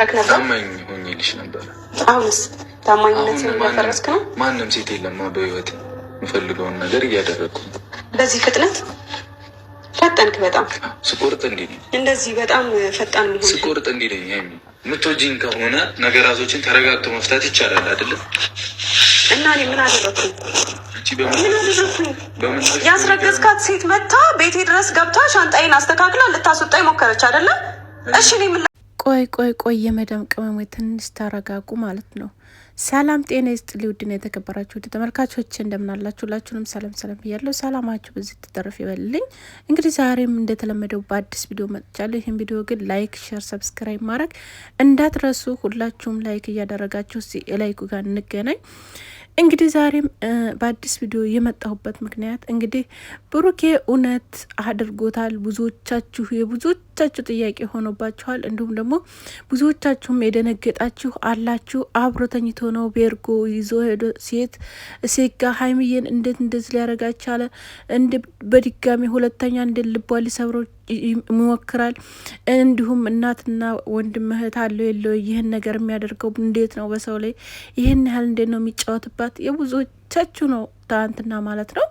ታማኝ ሆኜልሽ ነበር። አሁንስ ታማኝነት እያፈረስክ ነው? ማንም ሴት የለማ በህይወት የምፈልገውን ነገር እያደረግኩ በዚህ ፍጥነት ፈጠንክ። በጣም ስቆርጥ እንዲህ ነኝ። እንደዚህ በጣም ፈጣን ሆነ። ስቆርጥ እንዲህ ነኝ። የምትወጂኝ ከሆነ ነገራቶችን ተረጋግቶ መፍታት ይቻላል አይደለም? እና እኔ ምን አደረኩኝ? ያስረገዝካት ሴት መታ ቤቴ ድረስ ገብታ ሻንጣዬን አስተካክላ ልታስወጣኝ ሞከረች አይደለም? እሺ እኔ ምን ቆይ የመዳም ቅመሞች ትንሽ ተረጋጉ ማለት ነው። ሰላም ጤና ይስጥልኝ ውድና የተከበራችሁ ውድ ተመልካቾች እንደምናላችሁ፣ ሁላችሁንም ሰላም ብያለሁ። ሰላማችሁ በዚህ ተተረፍ ይበልልኝ። እንግዲህ ዛሬም እንደተለመደው በአዲስ ቪዲዮ መጥቻለሁ። ይህን ቪዲዮ ግን ላይክ፣ ሼር፣ ሰብስክራይብ ማድረግ እንዳትረሱ። ሁላችሁም ላይክ እያደረጋችሁ ላይኩ ጋር እንገናኝ። እንግዲህ ዛሬም በአዲስ ቪዲዮ የመጣሁበት ምክንያት እንግዲህ ብሩኬ እውነት አድርጎታል። የብዙዎቻችሁ ጥያቄ ሆኖባችኋል። እንዲሁም ደግሞ ብዙዎቻችሁም የደነገጣችሁ አላችሁ። አብሮ ተኝቶ ነው ቤርጎ ይዞ ሄዶ ሴት ጋ ሀይሚዬን እንዴት እንደዚህ ሊያረጋ ቻለ? በድጋሚ ሁለተኛ እንዴት ልቧ ሊሰብረው ይሞክራል? እንዲሁም እናትና ወንድም እህት አለው የለው? ይህን ነገር የሚያደርገው እንዴት ነው? በሰው ላይ ይህን ያህል እንዴት ነው የሚጫወትባት? የብዙዎቻችሁ ነው ትናንትና ማለት ነው።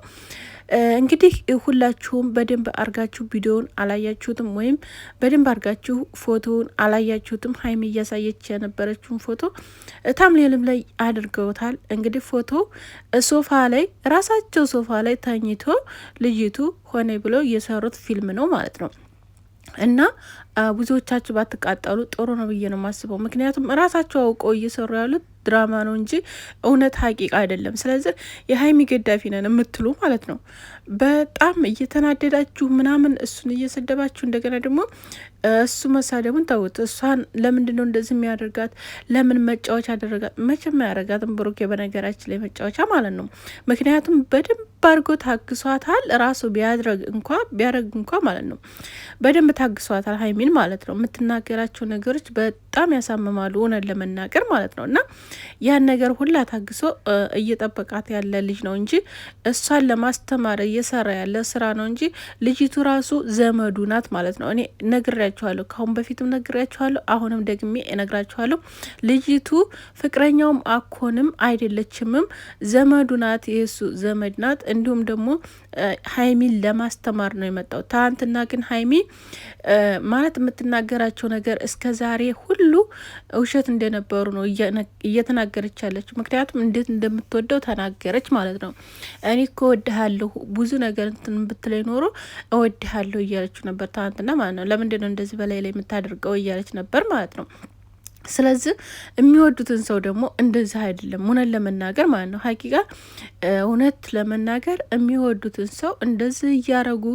እንግዲህ ሁላችሁም በደንብ አርጋችሁ ቪዲዮውን አላያችሁትም፣ ወይም በደንብ አርጋችሁ ፎቶውን አላያችሁትም። ሀይሚ እያሳየች የነበረችውን ፎቶ ታምሌልም ላይ አድርገውታል። እንግዲህ ፎቶ ሶፋ ላይ ራሳቸው ሶፋ ላይ ተኝቶ ልጅቱ ሆነ ብለው እየሰሩት ፊልም ነው ማለት ነው። እና ብዙዎቻችሁ ባትቃጠሉ ጥሩ ነው ብዬ ነው የማስበው። ምክንያቱም ራሳቸው አውቀው እየሰሩ ያሉት ድራማ ነው እንጂ እውነት ሀቂቃ አይደለም። ስለዚህ የሀይሚ ገዳፊ ነን የምትሉ ማለት ነው በጣም እየተናደዳችሁ ምናምን እሱን እየሰደባችሁ እንደገና ደግሞ እሱ መሳደቡን ተውት። እሷን ለምንድን ነው እንደዚህ የሚያደርጋት? ለምን መጫወቻ አደረጋት? መቼም አያደርጋትም ብሩኬ በነገራችን ላይ መጫወቻ ማለት ነው። ምክንያቱም በደንብ አድርጎ ታግሷታል። ራሱ ቢያደርግ እንኳ ማለት ነው በደንብ ታግሷታል ሀይሚን ማለት ነው። የምትናገራቸው ነገሮች በጣም ያሳምማሉ እውነት ለመናገር ማለት ነው። እና ያን ነገር ሁላ ታግሶ እየጠበቃት ያለ ልጅ ነው እንጂ እሷን ለማስተማር እየሰራ ያለ ስራ ነው እንጂ ልጅቱ ራሱ ዘመዱ ናት ማለት ነው። እኔ ነግሬያችኋለሁ፣ ካሁን በፊትም ነግሬያችኋለሁ፣ አሁንም ደግሜ እነግራችኋለሁ። ልጅቱ ፍቅረኛውም አኮንም አይደለችምም፣ ዘመዱ ናት፣ የሱ ዘመድ ናት። እንዲሁም ደግሞ ሀይሚን ለማስተማር ነው የመጣው። ትናንትና ግን ሀይሚ ማለት የምትናገራቸው ነገር እስከ ዛሬ ሁሉ ውሸት እንደነበሩ ነው እየተናገረች ያለችው። ምክንያቱም እንዴት እንደምትወደው ተናገረች ማለት ነው። እኔ እኮ እወድሃለሁ ብዙ ነገር እንትን ብትለኝ ኖሮ እወድሃለሁ እያለችው ነበር ትናንትና ማለት ነው። ለምንድን ነው እንደዚህ በላይ ላይ የምታደርገው እያለች ነበር ማለት ነው። ስለዚህ የሚወዱትን ሰው ደግሞ እንደዚህ አይደለም እውነት ለመናገር ማለት ነው። ሀቂቃ እውነት ለመናገር የሚወዱትን ሰው እንደዚህ እያረጉ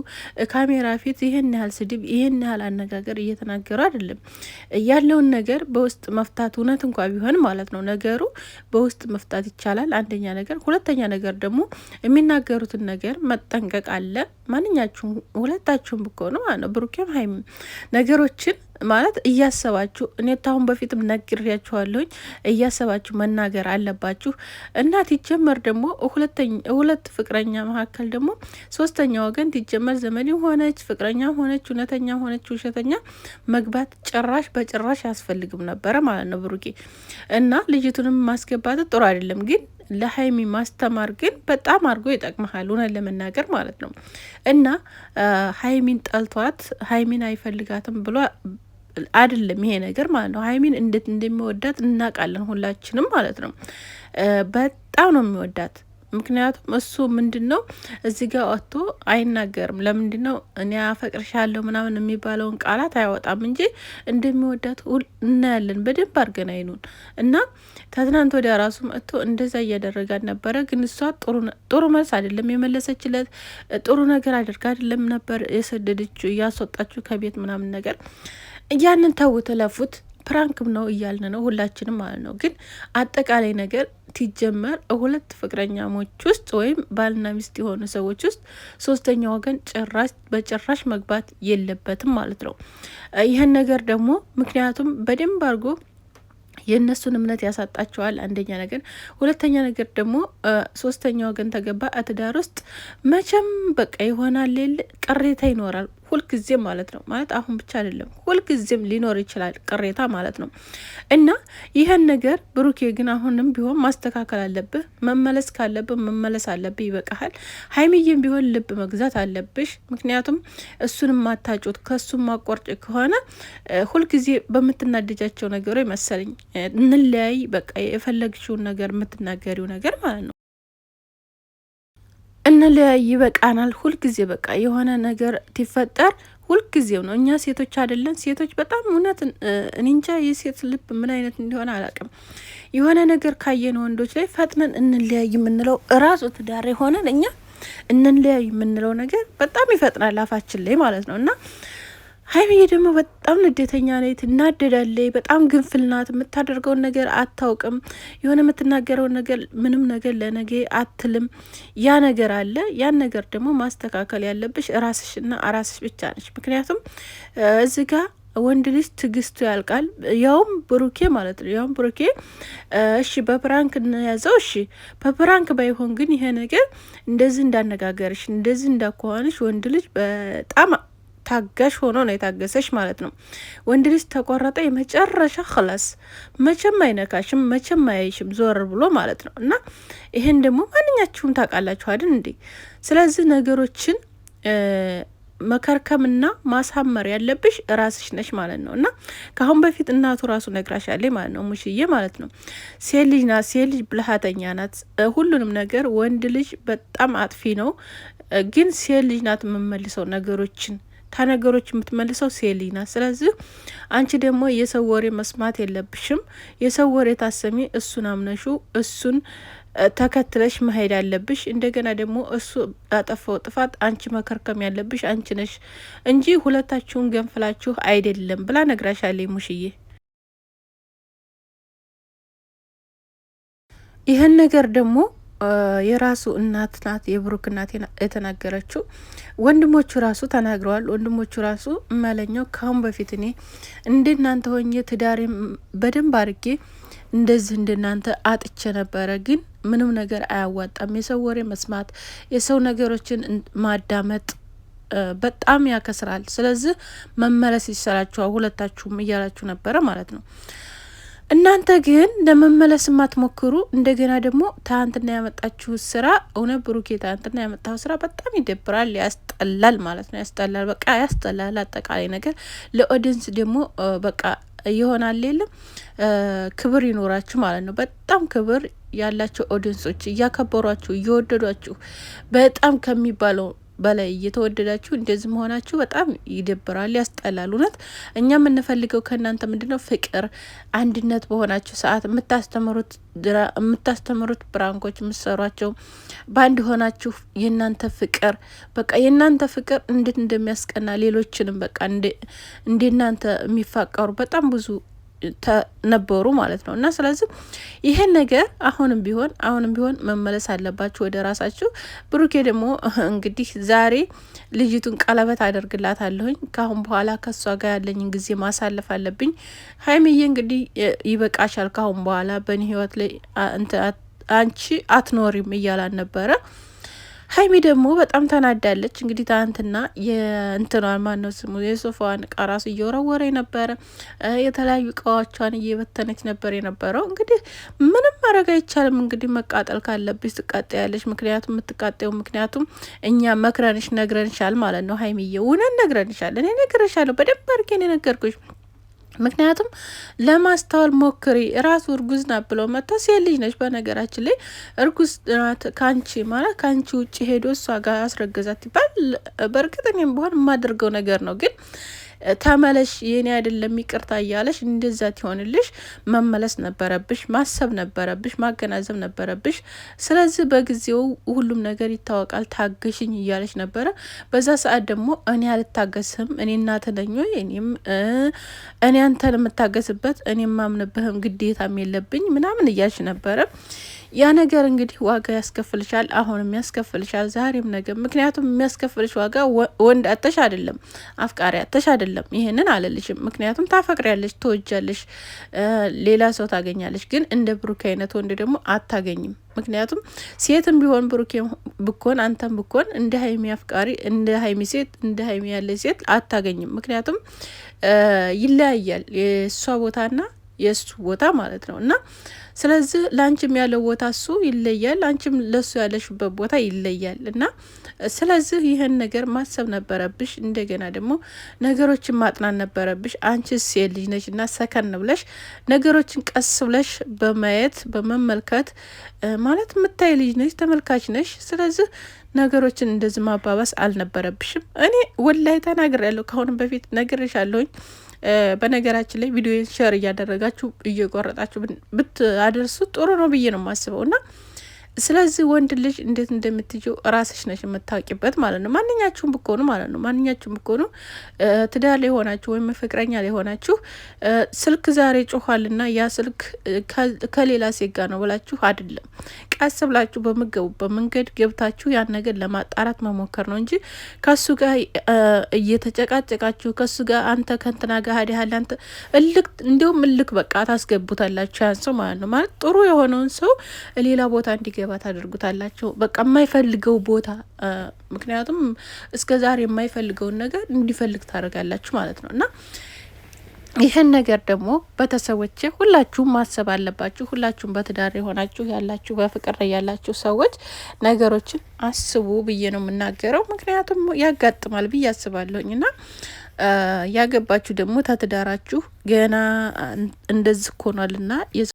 ካሜራ ፊት ይህን ያህል ስድብ፣ ይህን ያህል አነጋገር እየተናገሩ አይደለም። ያለውን ነገር በውስጥ መፍታት እውነት እንኳ ቢሆን ማለት ነው ነገሩ በውስጥ መፍታት ይቻላል። አንደኛ ነገር፣ ሁለተኛ ነገር ደግሞ የሚናገሩትን ነገር መጠንቀቅ አለ። ማንኛችሁም ሁለታችሁም ብትሆኑ ማለት ነው ብሩኬም ሀይሚ ነገሮችን ማለት እያሰባችሁ እኔ ታሁን በፊትም ነግሬያችኋለሁኝ እያሰባችሁ መናገር አለባችሁ። እና ትጀመር ደግሞ ሁለት ፍቅረኛ መካከል ደግሞ ሶስተኛ ወገን ትጀመር ዘመድ ሆነች ፍቅረኛ ሆነች እውነተኛ ሆነች ውሸተኛ መግባት በጭራሽ አያስፈልግም ነበረ ማለት ነው ብሩኬ። እና ልጅቱንም ማስገባት ጥሩ አይደለም፣ ግን ለሀይሚ ማስተማር ግን በጣም አድርጎ ይጠቅመሃል እውነት ለመናገር ማለት ነው። እና ሀይሚን ጠልቷት ሀይሚን አይፈልጋትም ብሎ አይደለም ይሄ ነገር ማለት ነው። ሀይሚን እንዴት እንደሚወዳት እናውቃለን ሁላችንም ማለት ነው። በጣም ነው የሚወዳት። ምክንያቱም እሱ ምንድን ነው እዚህ ጋር ወጥቶ አይናገርም። ለምንድን ነው እኔ አፈቅርሻለሁ ምናምን የሚባለውን ቃላት አያወጣም እንጂ እንደሚወዳት እናያለን በደንብ አድርገን አይኑን። እና ከትናንት ወዲያ ራሱ መጥቶ እንደዛ እያደረጋት ነበረ። ግን እሷ ጥሩ መልስ አይደለም የመለሰችለት፣ ጥሩ ነገር አድርጋ አይደለም ነበር የሰደደችው እያስወጣችው ከቤት ምናምን ነገር። ያንን ተውት ለፉት ፕራንክም ነው እያልን ነው ሁላችንም ማለት ነው። ግን አጠቃላይ ነገር ሲጀመር ሁለት ፍቅረኛሞች ውስጥ ወይም ባልና ሚስት የሆኑ ሰዎች ውስጥ ሶስተኛ ወገን በጭራሽ መግባት የለበትም ማለት ነው። ይህን ነገር ደግሞ ምክንያቱም በደንብ አድርጎ የእነሱን እምነት ያሳጣቸዋል አንደኛ ነገር። ሁለተኛ ነገር ደግሞ ሶስተኛ ወገን ተገባ አትዳር ውስጥ መቼም በቃ ይሆናል ቅሬታ ይኖራል። ሁልጊዜም ማለት ነው ማለት አሁን ብቻ አይደለም ሁልጊዜም ሊኖር ይችላል ቅሬታ ማለት ነው። እና ይህን ነገር ብሩኬ ግን አሁንም ቢሆን ማስተካከል አለብህ። መመለስ ካለብህ መመለስ አለብህ። ይበቃሃል። ሀይሚዬም ቢሆን ልብ መግዛት አለብሽ። ምክንያቱም እሱንም ማታጩት ከሱም ማቆርጭ ከሆነ ሁልጊዜ በምትናደጃቸው ነገሮች መሰለኝ እንለያይ በቃ የፈለግሽውን ነገር የምትናገሪው ነገር ማለት ነው እንለያይ ይበቃናል። ሁልጊዜ በቃ የሆነ ነገር ትፈጠር ሁልጊዜው ነው። እኛ ሴቶች አይደለን ሴቶች በጣም እውነት እንጃ የሴት ልብ ምን አይነት እንደሆነ አላውቅም። የሆነ ነገር ካየን ወንዶች ላይ ፈጥነን እንለያይ የምንለው እራሱ ትዳር የሆነን እኛ እንለያይ የምንለው ነገር በጣም ይፈጥናል አፋችን ላይ ማለት ነው። እና ሀይሚዬ ደግሞ በጣም ንዴተኛ ነች፣ ትናደዳለች፣ በጣም ግንፍል ናት። የምታደርገውን ነገር አታውቅም። የሆነ የምትናገረውን ነገር ምንም ነገር ለነገ አትልም። ያ ነገር አለ። ያን ነገር ደግሞ ማስተካከል ያለብሽ ራስሽና ራስሽ ብቻ ነች። ምክንያቱም እዚህ ጋር ወንድ ልጅ ትግስቱ ያልቃል። ያውም ብሩኬ ማለት ነው። ያውም ብሩኬ እሺ በፕራንክ እንያዘው፣ እሺ በፕራንክ ባይሆን ግን ይሄ ነገር እንደዚህ እንዳነጋገርሽ እንደዚህ እንዳኳኋንሽ ወንድ ልጅ በጣም ታጋሽ ሆኖ ነው የታገሰሽ ማለት ነው። ወንድ ልጅ ተቆረጠ የመጨረሻ ክላስ መቼም አይነካሽም፣ መቼም አያይሽም ዞር ብሎ ማለት ነው። እና ይሄን ደግሞ ማንኛችሁም ታውቃላችሁ አይደል እንዴ? ስለዚህ ነገሮችን መከርከምና ማሳመር ያለብሽ ራስሽ ነሽ ማለት ነው። እና ከአሁን በፊት እናቱ ራሱ ነግራሻለች ማለት ነው ሙሽዬ ማለት ነው። ሴት ልጅ ናት፣ ሴት ልጅ ብልሃተኛ ናት። ሁሉንም ነገር ወንድ ልጅ በጣም አጥፊ ነው፣ ግን ሴት ልጅ ናት የምመልሰው ነገሮችን ከነገሮች የምትመልሰው ሴት ልጅ ናት። ስለዚህ አንቺ ደግሞ የሰው ወሬ መስማት የለብሽም። የሰው ወሬ ታሰሚ እሱን አምነሹ እሱን ተከትለሽ መሄድ ያለብሽ። እንደገና ደግሞ እሱ ያጠፋው ጥፋት አንቺ መከርከም ያለብሽ አንቺ ነሽ እንጂ ሁለታችሁን ገንፍላችሁ አይደለም ብላ ነግራሻለች ሙሽዬ። ይህን ነገር ደግሞ የራሱ እናት ናት የብሩክ እናት የተናገረችው። ወንድሞቹ ራሱ ተናግረዋል። ወንድሞቹ ራሱ መለኛው ካሁን በፊት እኔ እንደናንተ ሆኜ ትዳሬ በደንብ አድርጌ እንደዚህ እንደናንተ አጥቼ ነበረ፣ ግን ምንም ነገር አያዋጣም። የሰው ወሬ መስማት፣ የሰው ነገሮችን ማዳመጥ በጣም ያከስራል። ስለዚህ መመለስ ይሰራችኋል ሁለታችሁም እያላችሁ ነበረ ማለት ነው። እናንተ ግን ለመመለስ ማትሞክሩ። እንደገና ደግሞ ትናንትና ያመጣችሁ ስራ እውነት ብሩኬ ትናንትና ያመጣው ስራ በጣም ይደብራል፣ ያስጠላል ማለት ነው። ያስጠላል፣ በቃ ያስጠላል። አጠቃላይ ነገር ለኦዲየንስ ደግሞ በቃ ይሆናል የለም ክብር ይኖራችሁ ማለት ነው። በጣም ክብር ያላቸው ኦዲየንሶች እያከበሯችሁ እየወደዷችሁ በጣም ከሚባለው በላይ እየተወደዳችሁ እንደዚህ መሆናችሁ በጣም ይደብራል፣ ያስጠላል። እውነት እኛ የምንፈልገው ከእናንተ ምንድነው? ፍቅር፣ አንድነት በሆናችሁ ሰዓት የምታስተምሩት ብራንኮች የምትሰሯቸው በአንድ ሆናችሁ የእናንተ ፍቅር በቃ የእናንተ ፍቅር እንዴት እንደሚያስቀና ሌሎችንም በቃ እንደ እናንተ የሚፋቀሩ በጣም ብዙ ነበሩ ማለት ነው። እና ስለዚህ ይሄን ነገር አሁንም ቢሆን መመለስ አለባችሁ ወደ ራሳችሁ። ብሩኬ ደግሞ እንግዲህ ዛሬ ልጅቱን ቀለበት አደርግላታለሁኝ። ካሁን በኋላ ከሷ ጋር ያለኝን ጊዜ ማሳለፍ አለብኝ። ሀይሚዬ እንግዲህ ይበቃሻል፣ ካሁን በኋላ በእኔ ህይወት ላይ አንቺ አትኖሪም እያላን ነበረ። ሀይሚ ደግሞ በጣም ተናዳለች። እንግዲህ ትናንትና የእንትኗን ማነው ስሙ የሶፋዋን እቃ ራሱ እየወረወረ ነበረ። የተለያዩ እቃዎቿን እየበተነች ነበር የነበረው። እንግዲህ ምንም ማድረግ አይቻልም። እንግዲህ መቃጠል ካለብሽ ትቃጠያለሽ። ምክንያቱም እኛ መክረንሽ ነግረንሻል ማለት ነው። ሀይሚዬ እውነት ነግረንሻል። እኔ ነግረሻለሁ፣ በደንብ አድርጌ ነው የነገርኩሽ። ምክንያቱም ለማስተዋል ሞክሪ። ራሱ እርጉዝ ናት ብለው መጥተው ሴት ልጅ ነች። በነገራችን ላይ እርጉዝ ናት ከአንቺ ማለት ከአንቺ ውጭ ሄዶ እሷ ጋር አስረገዛት ይባል። በእርግጥ እኔም በሆን የማደርገው ነገር ነው፣ ግን ተመለሽ የኔ አይደለም ይቅርታ እያለሽ እንደዛ ትሆንልሽ መመለስ ነበረብሽ፣ ማሰብ ነበረብሽ፣ ማገናዘብ ነበረብሽ። ስለዚህ በጊዜው ሁሉም ነገር ይታወቃል፣ ታገሽኝ እያለሽ ነበረ። በዛ ሰዓት ደግሞ እኔ አልታገስም፣ እኔ እናት ነኝ፣ እኔ አንተን የምታገስበት እኔ ማምንብህም ግዴታም የለብኝ ምናምን እያልሽ ነበረ። ያ ነገር እንግዲህ ዋጋ ያስከፍልሻል። አሁንም ያስከፍልሻል፣ ዛሬም ነገር። ምክንያቱም የሚያስከፍልሽ ዋጋ ወንድ አተሽ አይደለም፣ አፍቃሪ አተሽ አይደለም። ይሄንን አለልሽም። ምክንያቱም ታፈቅሪያለሽ፣ ትወጃለሽ፣ ሌላ ሰው ታገኛለሽ። ግን እንደ ብሩኬ አይነት ወንድ ደግሞ አታገኝም። ምክንያቱም ሴትም ቢሆን ብሩኬ ብኮን አንተም ብኮን እንደ ሀይሚ አፍቃሪ፣ እንደ ሀይሚ ሴት፣ እንደ ሀይሚ ያለ ሴት አታገኝም። ምክንያቱም ይለያያል የእሷ ቦታና የእሱ ቦታ ማለት ነው። እና ስለዚህ ለአንቺም ያለው ቦታ እሱ ይለያል፣ አንቺም ለሱ ያለሽበት ቦታ ይለያል። እና ስለዚህ ይህን ነገር ማሰብ ነበረብሽ። እንደገና ደግሞ ነገሮችን ማጥናት ነበረብሽ። አንቺ ሴት ልጅ ነሽ እና ሰከን ብለሽ ነገሮችን ቀስ ብለሽ በማየት በመመልከት ማለት የምታይ ልጅ ነሽ፣ ተመልካች ነሽ። ስለዚህ ነገሮችን እንደዚህ ማባባስ አልነበረብሽም። እኔ ወላይ ተናግሬያለሁ፣ ከአሁንም በፊት ነግሬሻለሁኝ። በነገራችን ላይ ቪዲዮ ሼር እያደረጋችሁ እየቆረጣችሁ ብታደርሱ ጥሩ ነው ብዬ ነው የማስበው። እና ስለዚህ ወንድ ልጅ እንዴት እንደምትይው ራስሽ ነሽ የምታውቂበት ማለት ነው። ማንኛችሁም ብኮኑ ማለት ነው። ማንኛችሁም ብኮኑ ትዳር ላይ ሆናችሁ ወይም ፍቅረኛ ላይ ሆናችሁ ስልክ ዛሬ ጮኋልና ያ ስልክ ከሌላ ሴት ጋር ነው ብላችሁ አይደለም። ቀስ ብላችሁ በምገቡበት መንገድ ገብታችሁ ያን ነገር ለማጣራት መሞከር ነው እንጂ ከሱ ጋር እየተጨቃጨቃችሁ ከሱ ጋር አንተ ከንትና ጋር ሀዲያል አንተ እልክ እንዲሁም እልክ በቃ ታስገቡታላችሁ ያን ሰው ማለት ነው። ማለት ጥሩ የሆነውን ሰው ሌላ ቦታ እንዲገባ ታደርጉታላችሁ። በቃ የማይፈልገው ቦታ ምክንያቱም እስከ ዛሬ የማይፈልገውን ነገር እንዲፈልግ ታደርጋላችሁ ማለት ነው። እና ይህን ነገር ደግሞ ቤተሰቦቼ ሁላችሁም ማሰብ አለባችሁ። ሁላችሁም በትዳር የሆናችሁ ያላችሁ በፍቅር ላይ ያላችሁ ሰዎች ነገሮችን አስቡ ብዬ ነው የምናገረው። ምክንያቱም ያጋጥማል ብዬ አስባለሁኝ። እና ያገባችሁ ደግሞ ተትዳራችሁ ገና እንደዚህ ኮኗልና